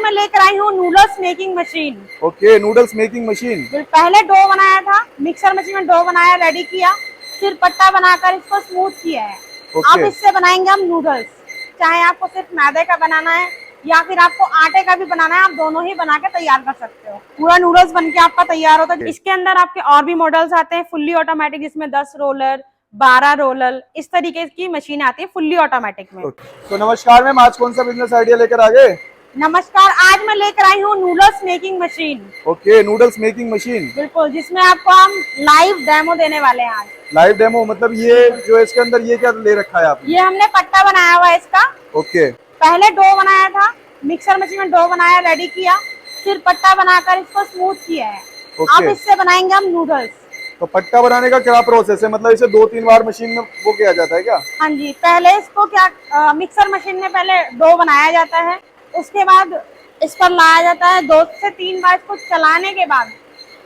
मैं लेकर आई हूँ noodles making machine. Okay, noodles making machine. पहले डो बनाया था, मिक्सर मशीन में डो बनाया, रेडी किया, फिर पट्टा बनाकर इसको स्मूथ किया है। अब इससे बनाएंगे हम नूडल्स। चाहे आपको सिर्फ मैदे का बनाना है या फिर आपको आटे का भी बनाना है, आप दोनों ही बना के तैयार कर सकते हो। पूरा नूडल्स बनके आपका तैयार होता है। इसके अंदर आपके और भी मॉडल्स आते हैं फुल्ली ऑटोमेटिक, जिसमें 10 रोलर, 12 रोलर, इस तरीके की मशीन आती है फुल्ली ऑटोमेटिक में। तो नमस्कार मैम, आज कौन सा बिजनेस आइडिया लेकर आ गए? नमस्कार, आज मैं लेकर आई हूँ noodles making machine. Okay, noodles making machine. बिल्कुल, जिसमें आपको हम लाइव डेमो देने वाले हैं आज। लाइव डेमो मतलब ये जो इसके अंदर ये क्या ले रखा है आपने? ये हमने पट्टा बनाया हुआ है इसका। ओके, पहले डो बनाया था, मिक्सर मशीन में डो बनाया, रेडी किया, फिर पट्टा बनाकर इसको स्मूथ किया है। अब इससे बनाएंगे हम नूडल्स। तो पट्टा बनाने का क्या प्रोसेस है? मतलब इसे 2-3 बार मशीन में वो किया जाता है क्या? हाँ जी, पहले इसको क्या मिक्सर मशीन में पहले डो बनाया जाता है, उसके बाद इस पर लाया जाता है, 2 से 3 बार इसको चलाने के बाद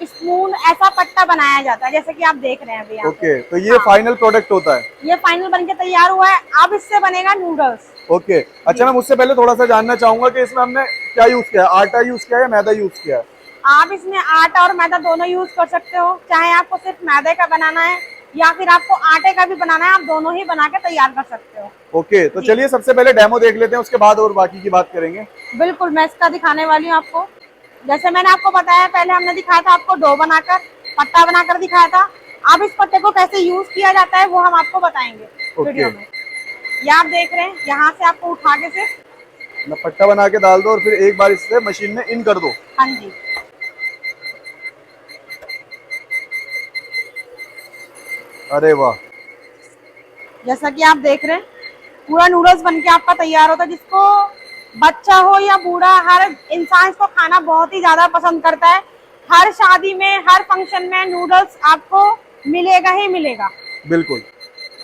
स्पून ऐसा पट्टा बनाया जाता है, जैसे कि आप देख रहे हैं अभी। ओके, तो ये फाइनल प्रोडक्ट होता है। ये फाइनल बनके तैयार हुआ है, अब इससे बनेगा नूडल्स। ओके, अच्छा मैम, उससे पहले थोड़ा सा जानना चाहूंगा कि इसमें हमने क्या यूज किया है? आटा यूज किया है या मैदा यूज किया है? आप इसमें आटा और मैदा दोनों यूज कर सकते हो। चाहे आपको सिर्फ मैदे का बनाना है या फिर आपको आटे का भी बनाना है, आप दोनों ही बना के तैयार कर सकते हो। ओके, तो चलिए सबसे पहले डेमो देख लेते हैं, उसके बाद और बाकी की बात करेंगे। बिल्कुल, मैं इसका दिखाने वाली हूँ आपको। जैसे मैंने आपको बताया, पहले हमने दिखाया था आपको डो बनाकर, पट्टा बनाकर दिखाया था। अब इस पट्टे को कैसे यूज किया जाता है वो हम आपको बताएंगे वीडियो में। ये आप देख रहे हैं, यहाँ से आपको उठा के सिर्फ पट्टा बना के डाल दो और फिर एक बार इससे मशीन में इन कर दो। हाँ जी, अरे वाह, जैसा कि आप देख रहे हैं पूरा नूडल्स बनके आपका तैयार होता है। जिसको बच्चा हो या बूढ़ा, हर इंसान इसको खाना बहुत ही ज्यादा पसंद करता है। हर शादी में, हर फंक्शन में नूडल्स आपको मिलेगा ही मिलेगा। बिल्कुल।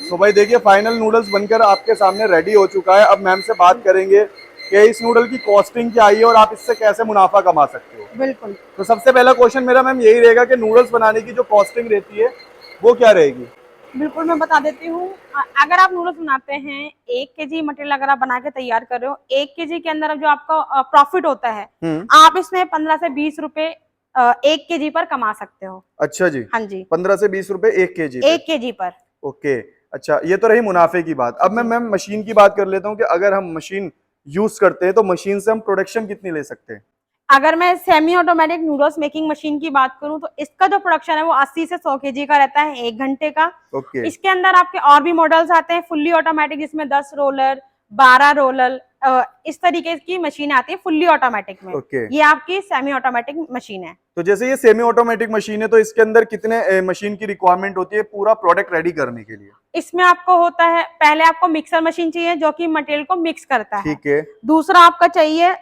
तो भाई देखिए, फाइनल नूडल्स बनकर आपके सामने रेडी हो चुका है। अब मैम से बात करेंगे कि इस नूडल की कॉस्टिंग क्या आई है और आप इससे कैसे मुनाफा कमा सकते हो। बिल्कुल। तो सबसे पहला क्वेश्चन मेरा मैम यही रहेगा कि नूडल्स बनाने की जो कॉस्टिंग रहती है वो क्या रहेगी? बिल्कुल, मैं बता देती हूँ। अगर आप नूडल्स बनाते हैं, 1 केजी मटेरियल अगर आप बना के तैयार कर रहे हो, 1 केजी के अंदर जो आपका प्रॉफिट होता है, आप इसमें 15 से 20 रुपए 1 केजी पर कमा सकते हो। अच्छा जी। हाँ जी, 15 से 20 रुपए 1 केजी 1 केजी पर। ओके, अच्छा, ये तो रही मुनाफे की बात। अब मैं मैम मशीन की बात कर लेता हूँ कि अगर हम मशीन यूज करते हैं तो मशीन से हम प्रोडक्शन कितनी ले सकते हैं? अगर मैं semi automatic noodles making machine की बात करूं तो इसका जो प्रोडक्शन है वो 80 से 100 केजी का रहता है 1 घंटे का। इसके अंदर आपके और भी मॉडल्स आते हैं फुल्ली ऑटोमेटिक, जिसमें 10 रोलर, 12 रोलर, इस तरीके की मशीन आती है फुल्ली ऑटोमेटिक में। ये आपकी सेमी ऑटोमेटिक मशीन है। तो जैसे ये सेमी ऑटोमेटिक मशीन है, तो इसके अंदर कितने मशीन की रिक्वायरमेंट होती है पूरा प्रोडक्ट रेडी करने के लिए? इसमें आपको होता है, पहले आपको मिक्सर मशीन चाहिए जो कि मटेरियल को मिक्स करता है। ठीक है। दूसरा आपका चाहिए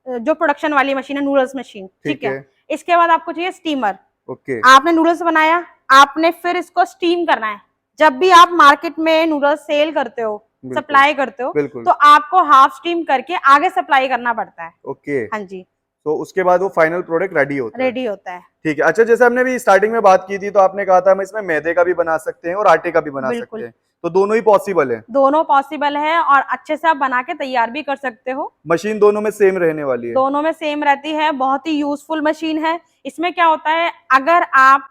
जो प्रोडक्शन वाली मशीन है, नूडल्स मशीन। ठीक है। इसके बाद आपको चाहिए स्टीमर। ओके। आपने नूडल्स बनाया, आपने फिर इसको स्टीम करना है। जब भी आप मार्केट में नूडल्स सेल करते हो, सप्लाई करते हो, तो आपको हाफ स्टीम करके आगे सप्लाई करना पड़ता है। ओके। हाँ जी। तो उसके बाद वो फाइनल प्रोडक्ट रेडी होता है। ठीक है। अच्छा, जैसे हमने भी स्टार्टिंग में बात की थी तो आपने कहा था हम इसमें मैदे का भी बना सकते हैं और आटे का भी बना सकते हैं, तो दोनों ही पॉसिबल है? दोनों पॉसिबल है और अच्छे से आप बना के तैयार भी कर सकते हो। मशीन दोनों में सेम रहने वाली है? दोनों में सेम रहती है। बहुत ही यूजफुल मशीन है। इसमें क्या होता है, अगर आप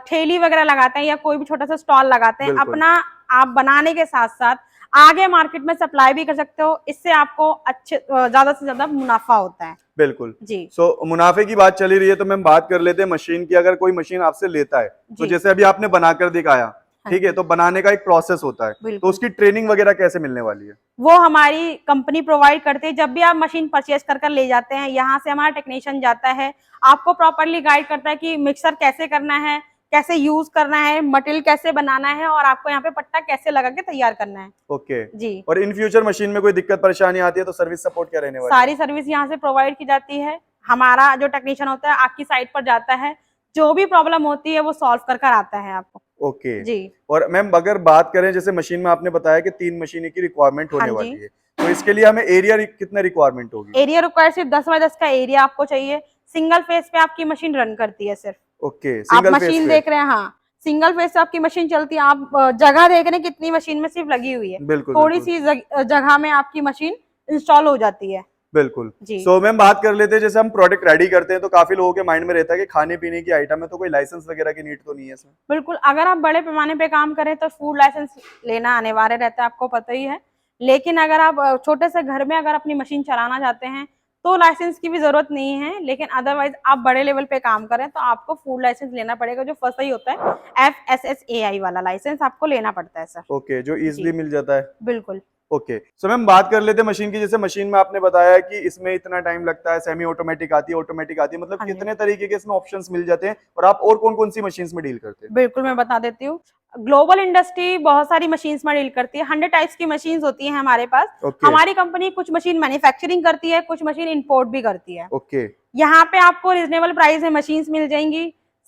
ठेली वगैरह लगाते हैं या कोई भी छोटा सा स्टॉल लगाते हैं, अपना आप बनाने के साथ साथ आगे मार्केट में सप्लाई भी कर सकते हो। इससे आपको अच्छे ज्यादा से ज्यादा मुनाफा होता है। बिल्कुल जी। मुनाफे की बात चली रही है तो मैं बात कर लेते हैं मशीन की। अगर कोई मशीन आपसे लेता है तो जैसे अभी आपने बनाकर दिखाया, ठीक है, तो बनाने का एक प्रोसेस होता है, तो उसकी ट्रेनिंग वगैरह कैसे मिलने वाली है? वो हमारी कंपनी प्रोवाइड करती है। जब भी आप मशीन परचेज कर ले जाते हैं, यहाँ से हमारा टेक्नीशियन जाता है, आपको प्रॉपरली गाइड करता है कि मिक्सर कैसे करना है, कैसे यूज करना है, मटेरियल कैसे बनाना है और आपको यहाँ पे पट्टा कैसे लगा के तैयार करना है। ओके जी। और इन फ्यूचर मशीन में कोई दिक्कत परेशानी आती है तो सर्विस सपोर्ट क्या रहने वाली है? सारी सर्विस यहाँ से प्रोवाइड की जाती है। हमारा जो टेक्नीशियन होता है आपकी साइट पर जाता है, जो भी प्रॉब्लम होती है वो सॉल्व कर आता है आपको। ओके जी। और मैम अगर बात करें, जैसे मशीन में आपने बताया कि 3 मशीन की रिक्वायरमेंट होने वाली है, तो इसके लिए हमें एरिया कितना रिक्वायरमेंट होगी? एरिया रिक्वायर सिर्फ 10 बाय 10 का एरिया आपको चाहिए। सिंगल फेस पे आपकी मशीन रन करती है सिर्फ। ओके, आप मशीन देख रहे हैं, हाँ, सिंगल फेस से आपकी मशीन चलती है। आप जगह देख रहे हैं कितनी मशीन में सिर्फ लगी हुई है, थोड़ी सी जगह में आपकी मशीन इंस्टॉल हो जाती है। बिल्कुल। जी। सो मैम बात कर लेते हैं, जैसे हम प्रोडक्ट रेडी करते हैं तो काफी लोगों के माइंड में रहता है कि खाने पीने की आइटम है तो कोई लाइसेंस वगैरह की नीड तो नहीं है इसमें? बिल्कुल, अगर आप बड़े पैमाने पे काम करें तो फूड लाइसेंस लेना अनिवार्य रहता है, आपको पता ही है। लेकिन अगर आप छोटे से घर में अगर अपनी मशीन चलाना चाहते हैं तो लाइसेंस की भी जरूरत नहीं है, लेकिन अदरवाइज आप बड़े लेवल पे काम करें तो आपको फूड लाइसेंस लेना पड़ेगा, जो FSSAI होता है, FSSAI वाला लाइसेंस आपको लेना पड़ता है सर। ओके, जो इजिली जी मिल जाता है। बिल्कुल। ओके, सो मैम बात कर लेते हैं मशीन की। जैसे मशीन में आपने बताया कि इसमें इतना टाइम लगता है, सेमी ऑटोमेटिक आती है, ऑटोमेटिक आती है, मतलब हाँ जी, कितने तरीके के इसमें ऑप्शंस मिल जाते हैं और आप और कौन कौन सी मशीन्स में डील करते हैं? बिल्कुल मैं बता देती हूँ। ग्लोबल इंडस्ट्री बहुत सारी मशीन्स में डील करती है, 100 टाइप्स की मशीन्स होती हैं हमारे पास। ओके हमारी कंपनी कुछ मशीन मैन्युफैक्चरिंग करती है, कुछ मशीन इंपोर्ट भी करती है। ओके यहाँ पे आपको रीजनेबल प्राइस में मशीन्स मिल जाएंगी।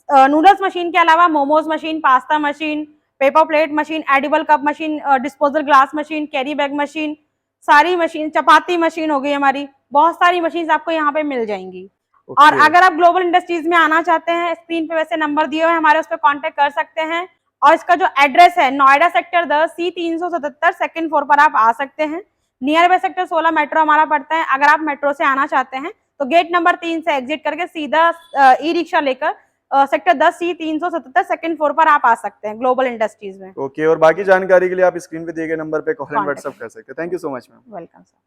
नूडल्स मशीन के अलावा momos machine, pasta machine, paper plate machine, edible cup machine, disposal glass machine, carry bag machine, सारी मशीन, चपाती मशीन हो गई हमारी, बहुत सारी मशीन आपको यहाँ पे मिल जाएंगी। और ओके अगर आप ग्लोबल इंडस्ट्रीज में आना चाहते हैं, स्क्रीन पे वैसे नंबर दिए हुए हैं हमारे, उस पर कॉन्टेक्ट कर सकते हैं। और इसका जो एड्रेस है, Noida sector 10 C 377 second floor पर आप आ सकते हैं। नियर बाय सेक्टर 16 मेट्रो हमारा पड़ता है। अगर आप मेट्रो से आना चाहते हैं तो गेट नंबर 3 से एग्जिट करके सीधा ई रिक्शा लेकर सेक्टर 10 C 377 सेकंड फ्लोर पर आप आ सकते हैं ग्लोबल इंडस्ट्रीज में। ओके, और बाकी जानकारी के लिए आप स्क्रीन पे दिए गए नंबर पे कॉल एंड कॉन्टेक्ट व्हाट्सएप कर सकते हैं। Thank you so much ma'am. Welcome sir.